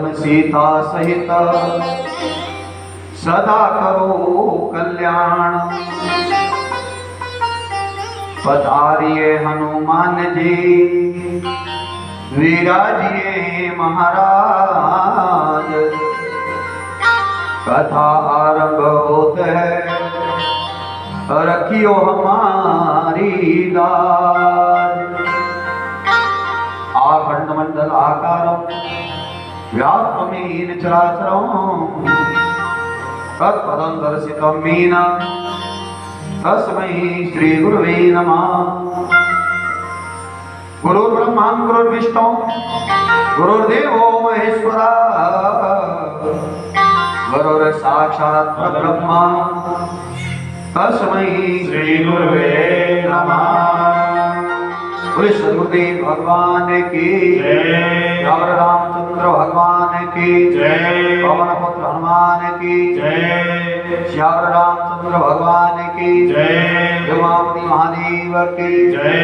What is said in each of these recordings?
लखन सीता सहित सदा करो कल्याण। पधारिए हनुमान जी विराजिए महाराज। कथा आरंभ होत है रखियो हमारी लाज। आखंड मंडल आकारम व्याप्तमीन चराचरम तत्पदं दर्शितं येन तस्मै श्री गुरुवे नमः। गुरुर्ब्रह्मा गुरुर्विष्णु गुरुर्देवो महेश्वरा गुरुर्साक्षात् परब्रह्म तस्मै श्री गुरुवे नमः। बोले सदगुरुदेव भगवान की जय। रामचंद्र भगवान की जय। पवन पुत्र हनुमान की जय। श्याम रामचंद्र भगवान की जय। उमापति महादेव की जय।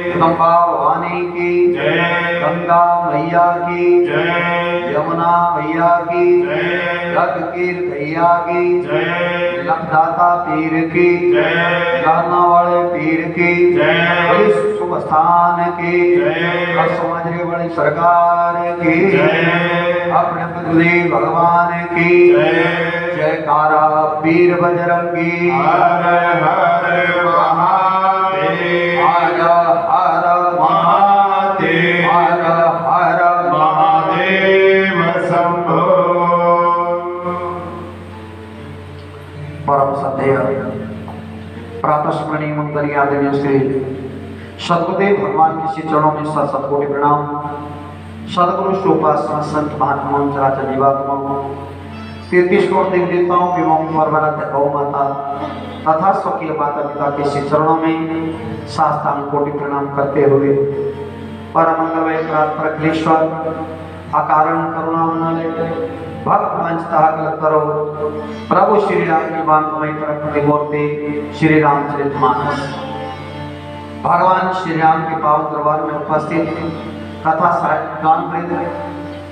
जगदम्बा भवानी की जय। गंगा मैया की जय। यमुना मैया की जय। जगकीर भैया की जय। लखदाता पीर की जय। लाना वाले पीर की जय। शुभ स्थान की जय। समाज बड़ी सरकार की जय। अपने गुरुदेव भगवान की जय। जयकारा पीर बजरंगी। हर हर महादेव। हर हर महादेव। हर हर महादेव शंभो। परम सदैव प्रातस्मरणीय मंगल आदरणीय श्री सदगुरुदेव भगवान के श्री चरणों में सतकोटि प्रणाम। सदगुरु शोपासना संत महात्माओं चराचर जीवात्माओं 33 करोड़ देव देवताओं एवं परमाराध्य गौ माता तथा स्वकीय माता पिता के श्री चरणों में साष्टांग कोटि प्रणाम करते हुए परम मंगलमय परमेश्वर अकारण करुणा मनाले भक्त वंचिता करो प्रभु श्री राम की बांधमय प्रकृति मूर्ति श्री रामचरितमानस भगवान श्री राम के पावन दरबार में उपस्थित कथा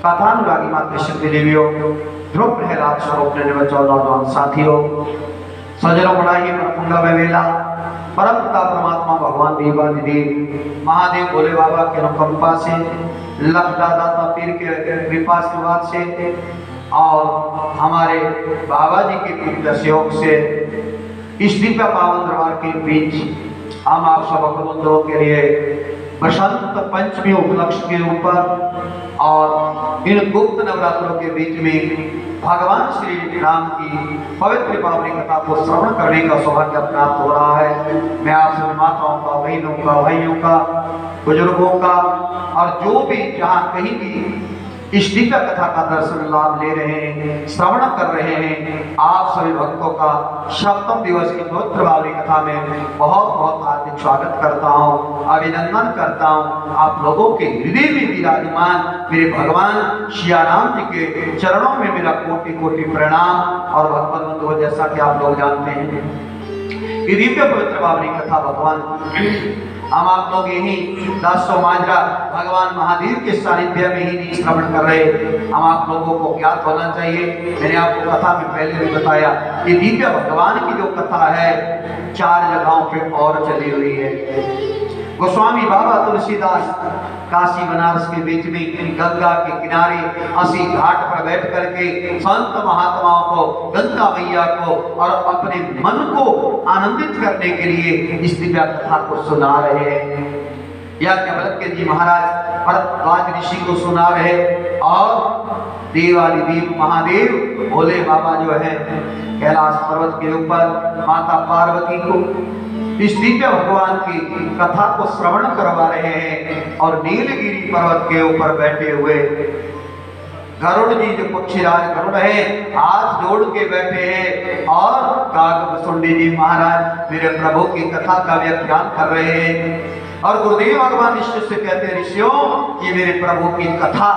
कथानुरागी मातृ शक्ति देवियों ध्रुव प्रहलाद स्वरूप नौजवान साथियों सजनों बड़ा ही मंगलमय वेला परम पिता परमात्मा भगवान देवाधिदेव महादेव भोले बाबा के अनुकंपा से लखदाता पीर के कृपा आशीर्वाद से और हमारे बाबा जी के कृपा सहयोग से इस दिव्य पावन दरबार के बीच हम आप सब बंधुओं के लिए बसंत पंचमी उपलक्ष्य के ऊपर और इन गुप्त नवरात्रों के बीच में भगवान श्री राम की पवित्र पावनी कथा को श्रवण करने का सौभाग्य प्राप्त हो रहा है। मैं आप सभी माताओं का, बहनों का, भाइयों का, बुजुर्गों का और जो भी जहाँ कहीं भी इस दिव्य कथा का दर्शन लाभ ले रहे हैं, श्रवण कर रहे हैं, आप सभी भक्तों का सप्तम दिवस की पवित्र बावली कथा में बहुत बहुत हार्दिक स्वागत करता हूँ, अभिनंदन करता हूँ। आप लोगों के हृदय में विराजमान मेरे भगवान श्री राम जी के चरणों में मेरा कोटि कोटि प्रणाम। और भगवान बंधुओं, जैसा कि आप लोग जानते हैं ये दिव्य पवित्र बावली कथा भगवान हम आप लोग यही दासो माजरा भगवान महादेव के सानिध्य में ही नहीं श्रवण कर रहे, हम आप लोगों को ज्ञात होना चाहिए। मैंने आपको कथा में पहले भी बताया कि दिव्य भगवान की जो कथा है 4 जगहों पे और चली हुई है। गोस्वामी बाबा तुलसीदास काशी बनारस के बीच में गंगा के किनारे हंसी घाट पर बैठ करके संत महात्माओं को, गंगा मैया को और अपने मन को आनंदित करने के लिए इस दिव्य कथा को सुना रहे हैं। याज्ञवल्क्य जी महाराज भरद्वाज ऋषि को सुना रहे और देवादिदेव महादेव भोले बाबा जो है कैलाश पर्वत के ऊपर माता पार्वती को इस दिव्य भगवान की कथा को श्रवण करवा रहे हैं। और नीलगिरी पर्वत के ऊपर बैठे हुए गरुड़ जी जो पक्षीराज गरुड़ है हाथ जोड़ के बैठे हैं और काकभुसुंडी जी महाराज मेरे प्रभु की कथा का व्याख्यान कर रहे हैं। और गुरुदेव भगवान ऋषि से कहते हैं, ऋषियों ये मेरे प्रभु की कथा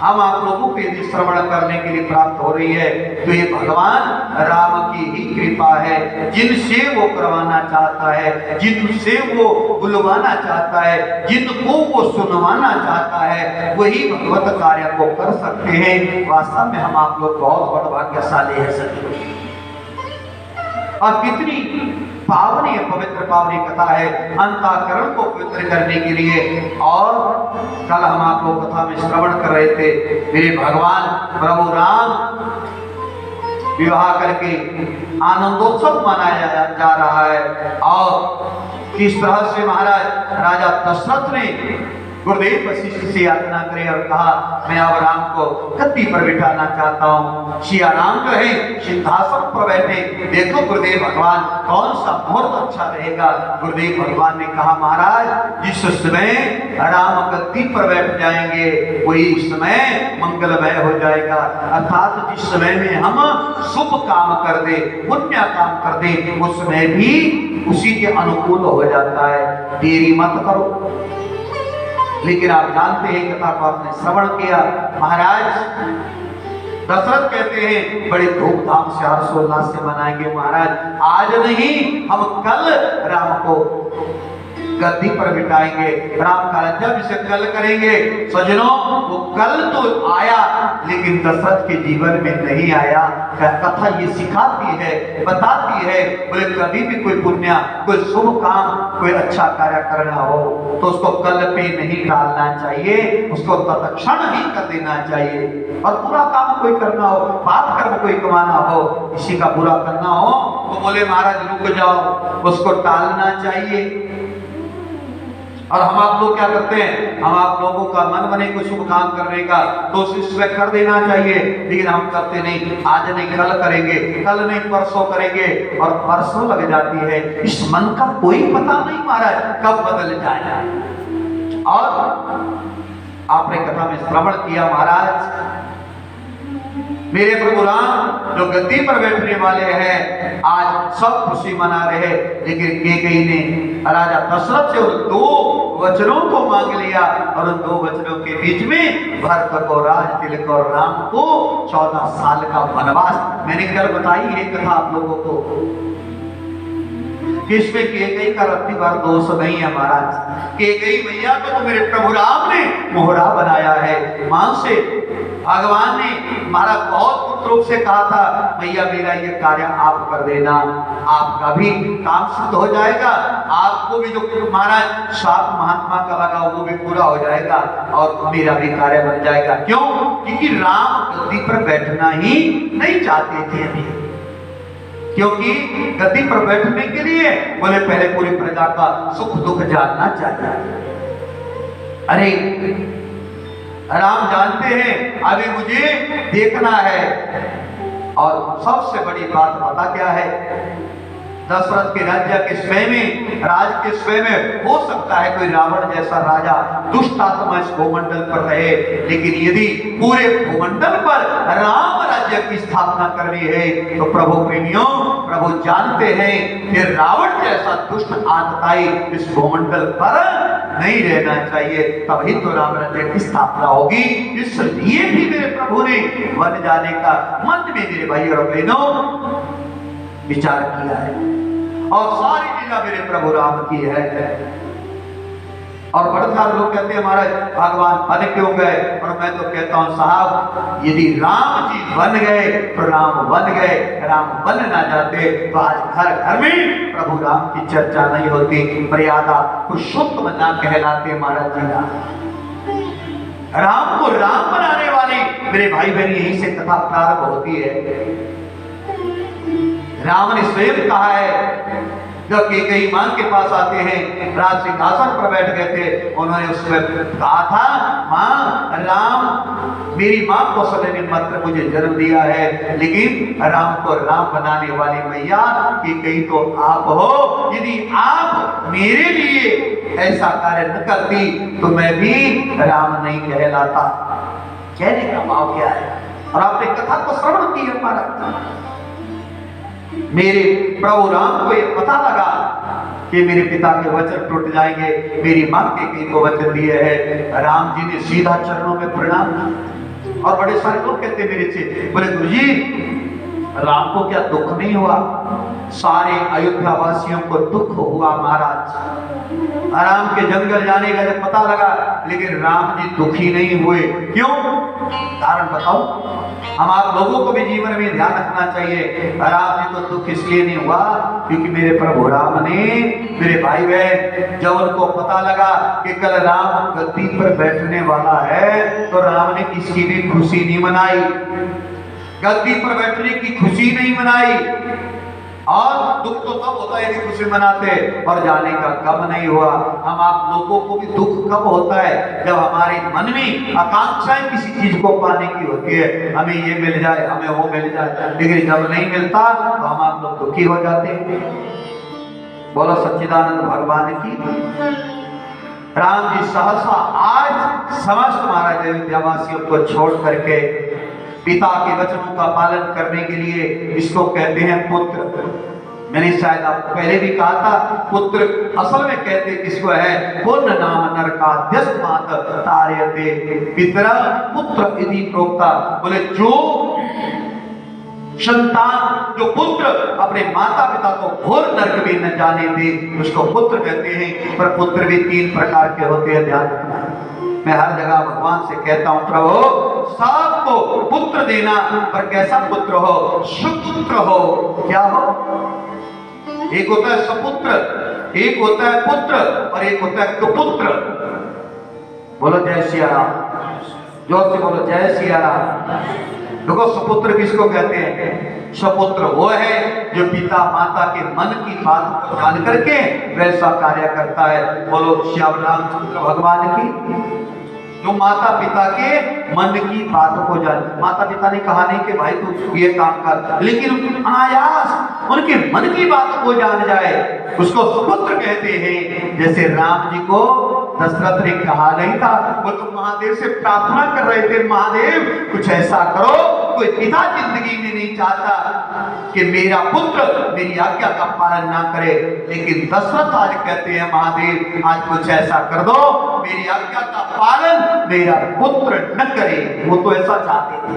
हम आप लोगों को यदि श्रवण करने के लिए प्राप्त हो रही है तो ये भगवान राम की ही कृपा है। जिनसे वो करवाना चाहता है, जिनसे वो बुलवाना चाहता है, जिनको वो सुनवाना चाहता है, वही भगवत कार्य को कर सकते हैं। वास्तव में हम आप लोग बहुत बड़ भाग्यशाली है सर। और कितनी पावनी पवित्र पावनी कथा है अंतःकरण को पवित्र करने के लिए। और कल हम आप लोग कथा में श्रवण कर रहे थे, मेरे भगवान प्रभु राम विवाह करके आनंदोत्सव मनाया जा रहा है। और किस तरह से महाराज राजा दशरथ ने गुरुदेव वशिष्ठ से याचना करे और कहा मैं अब राम को गद्दी पर बिठाना चाहता हूँ। सिया राम जो है सिंहासन पर बैठे, देखो गुरुदेव भगवान कौन सा मुहूर्त अच्छा रहेगा। गुरुदेव भगवान ने कहा महाराज जिस समय राम गद्दी पर बैठ जाएंगे वही समय मंगलमय हो जाएगा। अर्थात जिस समय में हम शुभ काम कर दे, पुण्य काम कर दे, उस समय भी उसी के अनुकूल हो जाता है। देरी मत करो। लेकिन आप जानते हैं कथा को आपने श्रवण किया, महाराज दशरथ कहते हैं बड़े धूमधाम से हर्षोल्लास से मनाएंगे महाराज, आज नहीं हम कल राम को गद्दी पर बिठाएंगे, राम का राज्याभिषेक कल करेंगे। सज्जनों वो कल तो आया लेकिन दशरथ के जीवन में नहीं आया। कथा ये सिखाती है, बताती है, बोले कभी भी कोई पुण्य, कोई शुभ काम, कोई अच्छा कार्य करना हो तो उसको कल पे नहीं डालना चाहिए, उसको तत्क्षण ही कर देना चाहिए। और बुरा काम कोई करना हो, पाप कर्म कोई कमाना हो, किसी का बुरा करना हो तो बोले महाराज रुक जाओ, उसको टालना चाहिए। और हम आप लोग क्या करते हैं, हम आप लोगों का मन बने कोई शुभ काम करने का तो उसमें कर देना चाहिए, लेकिन हम करते नहीं। आज नहीं कल करेंगे, कल नहीं परसों करेंगे, और परसों लग जाती है। इस मन का कोई पता नहीं महाराज कब बदल जाएगा। और आपने कथा में श्रवण किया महाराज मेरे प्रभु राम जो गद्दी पर बैठने वाले हैं, आज सब खुशी मना रहे, लेकिन कैकेयी ने राजा दशरथ से उन 2 वचनों को मांग लिया और उन 2 वचनों के बीच में भरत को राज तिलक और राम को 14 साल का वनवास। मैंने कल बताई है कथा आप लोगों को कि इसमें कैकेयी का रत्ती भर दोष नहीं है महाराज। कैकेयी मैया को तो मेरे प्रभु राम ने मोहरा बनाया है। मां से भगवान ने महाराज बहुत पुत्र रूप से कहा था मैया मेरा ये कार्य आप कर देना, आपका भी काम सिद्ध हो जाएगा, आपको भी जो महाराज श्राप महात्मा का लगा वो भी पूरा हो जाएगा और मेरा भी कार्य बन जाएगा। क्यों? क्योंकि राम गद्दी पर बैठना ही नहीं चाहते थे अभी, क्योंकि गद्दी पर बैठने के लिए बोले पहले पूरी प्रजा का सुख दुख जानना चाहिए। अरे राम जानते हैं अभी मुझे देखना है। और सबसे बड़ी बात पता क्या है, दशरथ के राज्य के स्वयं में, राज के स्वयं में हो सकता है कोई रावण जैसा राजा दुष्ट आत्मा इस भूमंडल पर रहे, लेकिन यदि पूरे भूमंडल पर राम राज्य की स्थापना करनी है तो प्रभु प्रेमियों प्रभु जानते हैं कि रावण जैसा दुष्ट आतताई इस भूमंडल पर नहीं रहना चाहिए, तभी तो राम राज्य की स्थापना होगी। इसलिए भी मेरे प्रभु ने वन जाने का मन में मेरे भाई और बहनों विचार किया है और सारी लीला मेरे प्रभु राम की है। और बड़े सारे लोग कहते हैं महाराज भगवान बन क्यों गए, और मैं तो कहता हूं साहब यदि राम जी बन गए तो राम बन गए, राम बन ना जाते तो आज घर घर में प्रभु राम की चर्चा नहीं होती, मर्यादा पुरुषोत्तम ना कहलाते महाराज जी का। राम को राम बनाने वाली मेरे भाई बहन यहीं से कथा प्रारंभ होती है। राम ने स्वयं कहा है जब कैकेयी मां के पास आते हैं, राज सिंहासन पर बैठ गए थे, उन्होंने उसमें कहा था मां राम मेरी मां कौशल्या ने मात्र मुझे जन्म दिया है, लेकिन राम को राम बनाने वाली मैया कैकेयी तो आप हो, यदि आप मेरे लिए ऐसा कार्य न करती तो मैं भी राम नहीं कहलाता। कहने का भाव क्या है? और आपने कथा को श्रवण की हमारा मेरे प्रभु राम को ये पता लगा कि मेरे पिता के वचन टूट जाएंगे। मेरी माँ के को वचन दिए है। राम जी ने सीधा चरणों में प्रणाम। और बड़े सारे लोग कहते मेरे से, बोले गुरुजी राम को क्या दुख नहीं हुआ? सारे अयोध्या वासियों को दुख हुआ महाराज। राम के जंगल जाने का जब पता लगा, लेकिन राम जी दुखी नहीं हुए। क्यों? कारण बताओ। हम आप लोगों को भी जीवन में ध्यान रखना चाहिए। राम जी को दुख इसलिए नहीं हुआ क्योंकि मेरे प्रभु राम ने, मेरे भाई बहन, जब उनको पता लगा कि कल राम गद्दी पर बैठने वाला है, तो राम ने किसी भी खुशी नहीं मनाई, गद्दी पर बैठने की खुशी नहीं मनाई। और दुख तो तब होता है यदि खुशी मनाते, और जाने का कब नहीं हुआ। हम आप लोगों को भी दुख कब होता है? जब हमारे मन में आकांक्षाएं किसी चीज को पाने की होती है, हमें ये मिल जाए, हमें वो मिल जाए, लेकिन जब नहीं मिलता तो हम आप लोग दुखी हो जाते हैं। बोलो सच्चिदानंद भगवान की। राम जी सहसा आज समस्त महाराज अयोध्यावासियों को छोड़ करके पिता के वचनों का पालन करने के लिए, इसको कहते हैं पुत्र। मैंने शायद आपको पहले भी कहा था, पुत्र असल में कहते किसको है? पुण्य नाम नरकाद्यस्मात् तारयते पितरः पुत्र इति प्रोक्ता। बोले जो संतान, जो पुत्र अपने माता पिता को घोर नरक में न जाने दे, उसको पुत्र कहते हैं। पर पुत्र भी 3 प्रकार के होते हैं, ध्यान रखना। मैं हर जगह भगवान से कहता हूं, प्रभु सबको पुत्र देना, पर कैसा पुत्र हो? सुपुत्र हो। क्या हो? एक होता है सपुत्र, एक होता है पुत्र, और एक होता है कुपुत्र। बोलो जय सिया राम, जोर से बोलो जय सिया राम। देखो सपुत्र किसको कहते हैं? सपुत्र वो है जो पिता माता के मन की बात को जान करके वैसा कार्य करता है। बोलो श्याम रामचंद्र भगवान की। जो माता पिता के मन की बात को जान, माता पिता ने कहा नहीं कि भाई तू ये काम कर, लेकिन अनायास उनके मन की बात को जान जाए, उसको सुपुत्र कहते हैं। जैसे राम जी को दशरथ ने कहा नहीं था, वो तो महादेव से प्रार्थना कर रहे थे, महादेव कुछ ऐसा करो। कोई पिता जिंदगी में नहीं चाहता कि मेरा पुत्र मेरी आज्ञा का पालन ना करे, लेकिन दशरथ आज कहते हैं महादेव आज कुछ ऐसा कर दो, मेरी आज्ञा का पालन मेरा पुत्र न करे। वो तो ऐसा चाहते थे।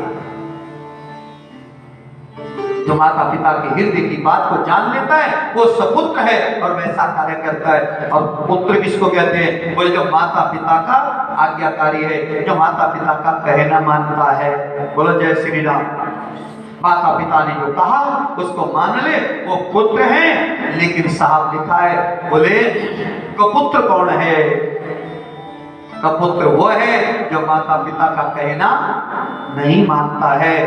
जो माता पिता के हृदय की बात को जान लेता है वो सपुत्र है और वैसा कार्य करता है। और पुत्र किसको कहते हैं? बोले जो माता पिता का आज्ञाकारी है, जो माता पिता का कहना मानता है। बोलो जय श्री राम। माता पिता ने जो कहा उसको मान ले, वो पुत्र है। लेकिन साहब लिखा है, बोले कपुत्र कौन है? कपुत्र वो है जो माता पिता का कहना नहीं मानता है।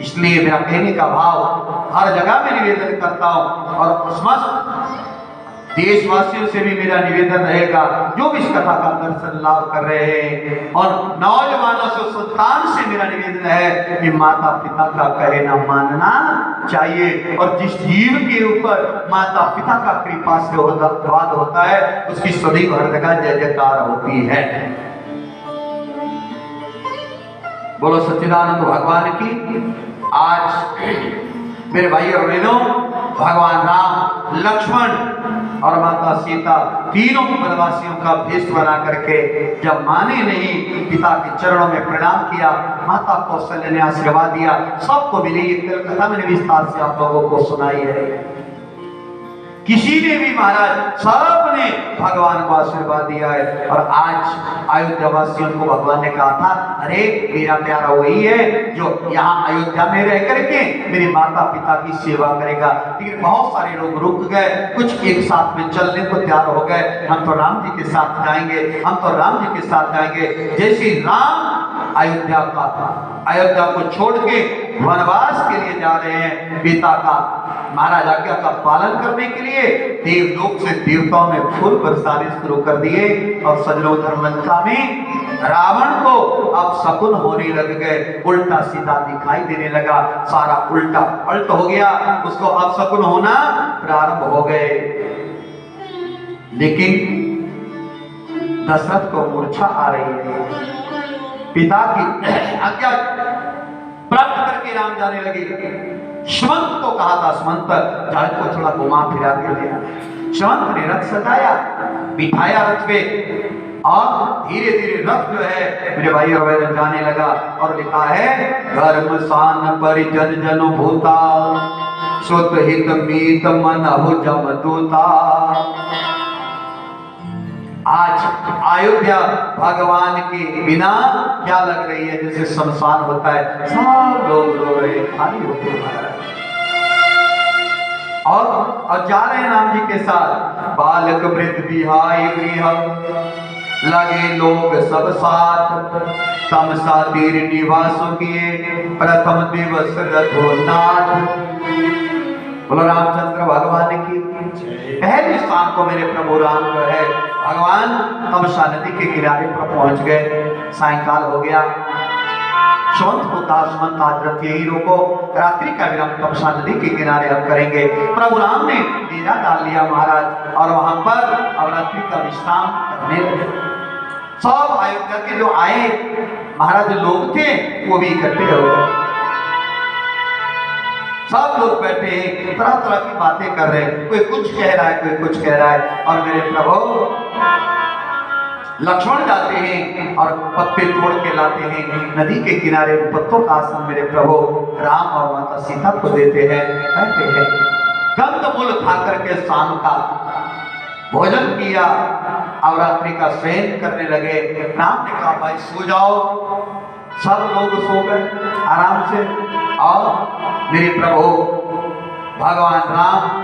इसलिए मेरा कहने का भाव हर जगह में निवेदन करता हूं, और समस्त देशवासियों से भी मेरा निवेदन रहेगा जो भी इस कथा का दर्शन लाभ कर रहे हैं, और नौजवानों से, संतान से मेरा निवेदन है कि माता पिता का कहना मानना चाहिए। और जिस जीव के ऊपर माता पिता का कृपा से आशीर्वाद होता है उसकी सदैव हर जगह जय जयकार होती है। बोलो सच्चिदानंद भगवान की। आज मेरे भाई और बहनों, भगवान राम, लक्ष्मण और माता सीता तीनों वनवासियों का भेष बना करके जब माने नहीं, पिता के चरणों में प्रणाम किया, माता कौशल्या ने आशीर्वाद दिया, सबको मिली। एक कथा मैंने विस्तार से आप लोगों को सुनाई है। किसी ने भी महाराज सबने भगवान को आशीर्वाद दिया है। और आज अयोध्या वासियों को भगवान ने कहा था, अरे मेरा प्यारा वही है जो यहाँ अयोध्या में रह करके मेरे माता पिता की सेवा करेगा। लेकिन बहुत सारे लोग रुक गए, कुछ एक साथ में चलने को तैयार हो गए, हम तो राम जी के साथ जाएंगे, हम तो राम जी के साथ जाएंगे। जैसे राम अयोध्या को छोड़ के वनवास के लिए जा रहे हैं, पिता का महाराज आज्ञा का पालन करने के लिए, देवलोक से देवताओं में फूल बरसाने शुरू कर दिए। और सजनो धर्मलंका में रावण को अब शकुन होने लग गए, उल्टा सीधा दिखाई देने लगा, सारा उल्टा पलट हो गया, उसको अब शकुन होना प्रारंभ हो गए। लेकिन दशरथ को मूर्छा आ रही है, पिता की आज्ञा प्राप्त करके राम जाने लगे। सुमंत को कहा था, सुमंत जाल को थोड़ा घुमा फिरा के ले, सुमंत ने रथ सजाया, बिठाया रथ पे और धीरे धीरे रथ जो है मेरे भाई और बहन जाने लगा। और लिखा है धर्म सान परिजन जन भूता सुत हित मीत मन हो जम दूता। आज अयोध्या भगवान के बिना क्या लग रही है, जैसे शमशान होता है, सब लोग रो रहे, खाली हो गए और जा रहे हैं राम जी के साथ। बालक वृद्ध बिहाई गृह लगे लोग सब साथ, तमसा तीर निवासों किए प्रथम दिवस रथोनाथ। बोलो रामचंद्र भगवान की। पहले स्थान को मेरे प्रभु राम जो है भगवान तमसा नदी के किनारे पर पहुंच गए। सायंकाल हो गया, सुमंत को कहा सुमंत आज रथ यही रोको, रात्रि का विराम तमसा नदी के किनारे हम करेंगे। प्रभु राम ने डेरा डाल लिया महाराज और वहां पर अब रात्रि का विश्राम करने लगे। सब अयोध्या के जो आए महाराज लोग थे वो भी इकट्ठे हो गए। सब लोग बैठे हैं, तरह तरह की बातें कर रहे हैं, कोई कुछ कह रहा है, कोई कुछ कह रहा है। और मेरे प्रभु लक्ष्मण जाते हैं और पत्ते तोड़ के लाते हैं, नदी के किनारे पत्तों का आसन मेरे प्रभु राम और माता सीता को देते हैं। कहते हैं कंदमूल खा करके शाम का भोजन किया और रात्रि का शयन करने लगे। राम ने कहा भाई सो जाओ। सब लोग सो गए आराम से। और मेरे प्रभु भगवान राम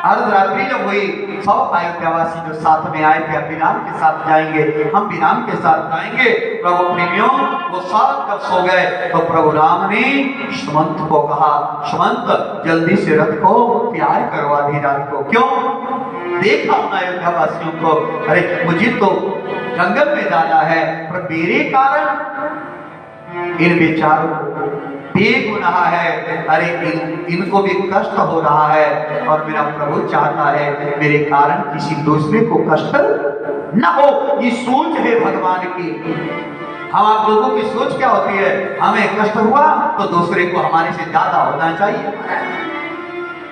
अर्धरात्रि जब हुई, सब अयोध्यावासी जो साथ में आए थे, हम राम के साथ जाएंगे, हम भी राम के साथ जाएंगे। प्रभु प्रेमियों वो सब जब सो गए तो प्रभु राम ने सुमंत को कहा सुमंत जल्दी से रथ को तैयार करो आधी रात को। क्यों? देखा उन अयोध्यावासियों को, अरे मुझे तो जंगल में जाना है पर मेरे कारण इन बेचारों को बेगुनाह है, अरे इनको भी कष्ट हो रहा है और मेरा प्रभु चाहता है मेरे कारण किसी दूसरे को कष्ट न हो। ये सोच है भगवान की। हम आप लोगों की सोच क्या होती है, हमें कष्ट हुआ तो दूसरे को हमारे से ज्यादा होना चाहिए।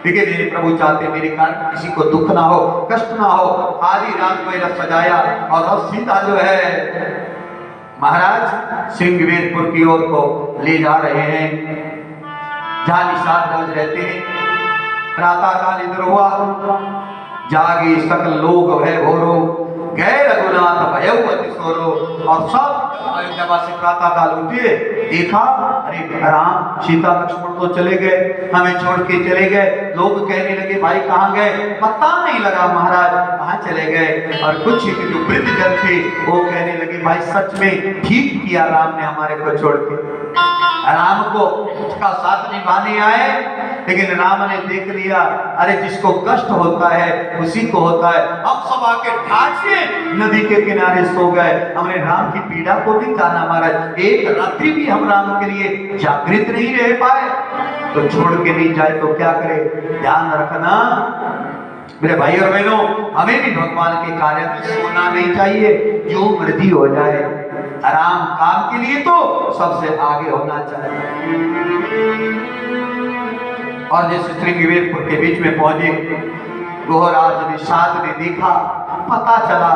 देखिए मेरे प्रभु चाहते मेरे कारण किसी को दुख ना हो, कष्ट ना हो। आधी रात को रथ सजाया और अब सीता जो है महाराज सिंहवेदपुर की ओर को ले जा रहे हैं, जहां निषाद राज रहते हैं। प्रातः काल इंद्र हुआ, जागे सकल लोग भय भोरो, गए रघुनाथ भयवती सोरो। और सब अयोध्यावासी प्रातः काल उठे, देखा अरे राम सीता लक्ष्मण तो चले गए, हमें छोड़ के चले गए। लोग कहने लगे भाई कहाँ गए, पता नहीं लगा महाराज कहाँ चले गए। और कुछ जो वृद्ध जन थे वो कहने लगे भाई सच में ठीक किया राम ने हमारे को छोड़ के। राम को उसका साथ निभाने आए, लेकिन राम ने देख लिया अरे जिसको कष्ट होता है उसी को होता है। अब सब आके ठाट से नदी के किनारे सो गए। हमने राम की पीड़ा को भी जाना महाराज, एक रात्रि भी हम राम के लिए जागृत नहीं रह पाए, तो छोड़ के नहीं जाए तो क्या करे। ध्यान रखना मेरे भाई और बहनों, हमें भी भगवान के कार्य में सोना नहीं चाहिए। जो मर्जी हो जाए, आराम काम के लिए तो सबसे आगे होना चाहिए। और जैसे श्रृंगवेरपुर के बीच में पहुंचे, गोहराज निषाद ने देखा, पता चला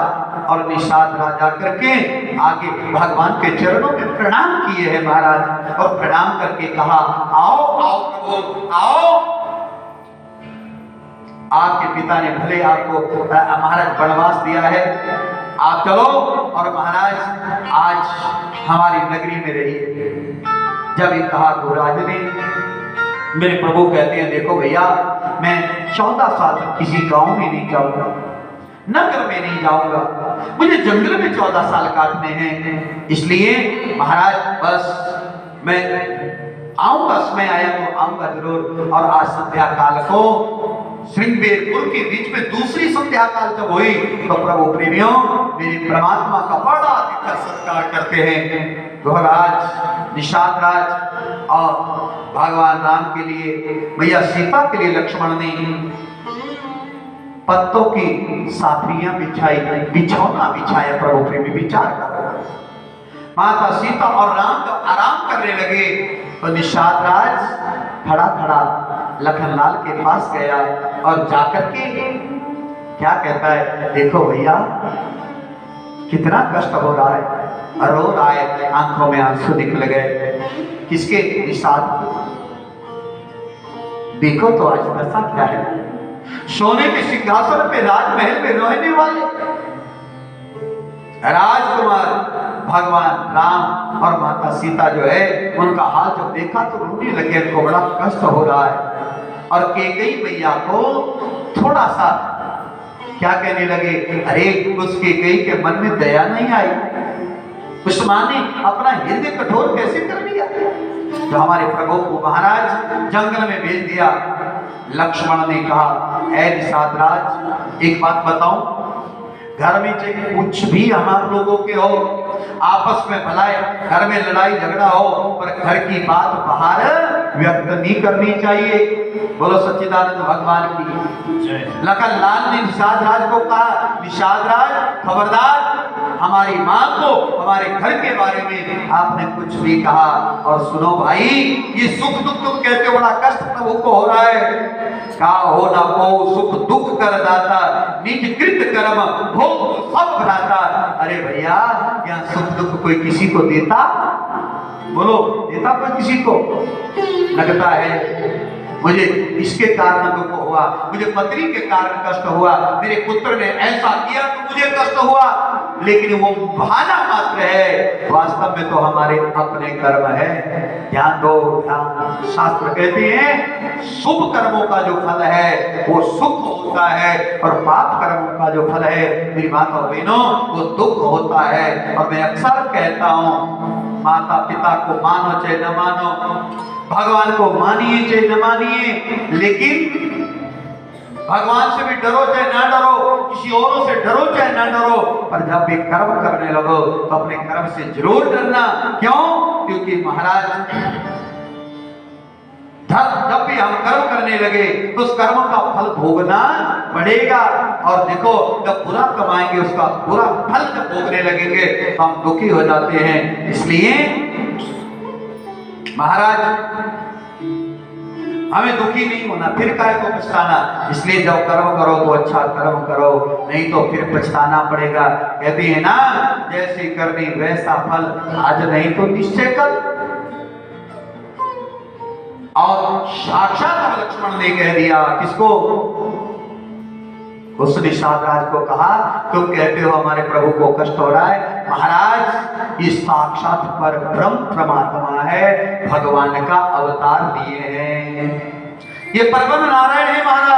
और निषाद राजा करके आगे भगवान के चरणों में प्रणाम किए हैं महाराज। और प्रणाम करके कहा आओ आओ प्रभु आओ, आपके पिता ने भले आपको महाराज वनवास दिया है, आप चलो और महाराज आज हमारी नगरी में रहिए। जब ये कहा गोराज ने, मेरे प्रभु कहते हैं देखो भैया मैं 14 साल तक किसी गांव में नहीं जाऊंगा, नगर में नहीं जाऊंगा, मुझे जंगल में 14 साल काटने हैं। इसलिए महाराज बस मैं आऊंगा, समय आया तो आऊंगा जरूर। और आज संध्या काल को श्रृंगवेरपुर के बीच में दूसरी संध्या काल जब हुई तो प्रभु प्रेमियों मेरे परमात्मा का बड़ा अधिकार सत्कार करते हैं। गोहराज निषाद राज और भगवान राम के लिए, भैया सीता के लिए लक्ष्मण ने पत्तों की साफियां बिछाई, बिछौना बिछाया। प्रभु प्रेमी विचार करो, माता सीता और राम जब आराम करने लगे तो निषाद राज खड़ा खड़ा लखनलाल के पास गया और जाकर के क्या कहता है, देखो भैया कितना कष्ट हो रहा है, रो रहा है, आंखों में आंसू निकल गए, किसके निषाद। देखो तो आज दशा क्या है, सोने के सिंहासन पे राजमहल में रहने वाले राजकुमार भगवान राम और माता सीता जो है, उनका हाल जब देखा तो रोने लगे, उनको बड़ा कष्ट हो रहा है। और कैकेयी मैया को थोड़ा सा क्या कहने लगे, अरे उस कैकेयी के मन में दया नहीं आई, उस मां ने अपना हृदय कठोर कैसे कर लिया। तो हमारे प्रभु को महाराज जंगल में भेज दिया। लक्ष्मण ने कहा, ऐ निषाद राज, एक बात बताऊं, घर में चाहे कुछ भी हमारे लोगों के हो, आपस में भलाई, घर में लड़ाई झगड़ा हो, पर घर की बात बाहर व्यक्त नहीं करनी चाहिए। बोलो सच्चिदानंद भगवान की। लखन लाल ने निषाद राज को कहा, निषाद राज खबरदार, हमारी मां को हमारे घर के बारे में आपने कुछ भी कहा, और सुनो भाई, ये सुख दुख तुम कहते हो, बड़ा कष्ट प्रभु को हो रहा है। का हो ना हो सुख दुख कर दाता, निज कृत कर्म भोग सब भ्राता। अरे भैया, क्या सुख दुख कोई किसी को देता? बोलो, देता कोई किसी को? लगता है मुझे इसके कारण दुख हुआ, मुझे पत्नी के कारण कष्ट हुआ, मेरे पुत्र ने ऐसा किया तो मुझे कष्ट हुआ, लेकिन वो बहाना मात्र है, वास्तव में तो हमारे अपने कर्म है। ध्यान दो, ध्यान। शास्त्र कहते हैं शुभ कर्मों का जो फल है वो सुख होता है, और पाप कर्मों का जो फल है मेरी माता बहनों वो दुख होता है। और मैं अक्सर कहता हूं, माता पिता को मानो चाहे न मानो, भगवान को मानिए चाहे न मानिए, लेकिन भगवान से भी डरो चाहे ना डरो, किसी औरों से डरो चाहे ना डरो, पर जब भी कर्म करने लगो तो अपने कर्म से जरूर डरना। क्यों? क्योंकि महाराज जब भी हम कर्म करने लगे तो उस कर्म का फल भोगना पड़ेगा। और देखो, जब बुरा कमाएंगे उसका बुरा फल जब भोगने लगेंगे तो हम दुखी हो जाते हैं। इसलिए महाराज हमें दुखी नहीं होना, फिर काहे को पछताना। इसलिए जब कर्म करो तो अच्छा कर्म करो, नहीं तो फिर पछताना पड़ेगा। कहते हैं ना, जैसी करनी वैसा फल, आज नहीं तो निश्चय कल। और साक्षात लक्ष्मण ने कह दिया, किसको? उस निषाद राज को कहा, तुम कहते हो हमारे प्रभु को कष्ट हो रहा है, महाराज ये साक्षात पर ब्रह्म परमात्मा है, भगवान का अवतार लिए हैं, ये परब्रह्म नारायण है महाराज।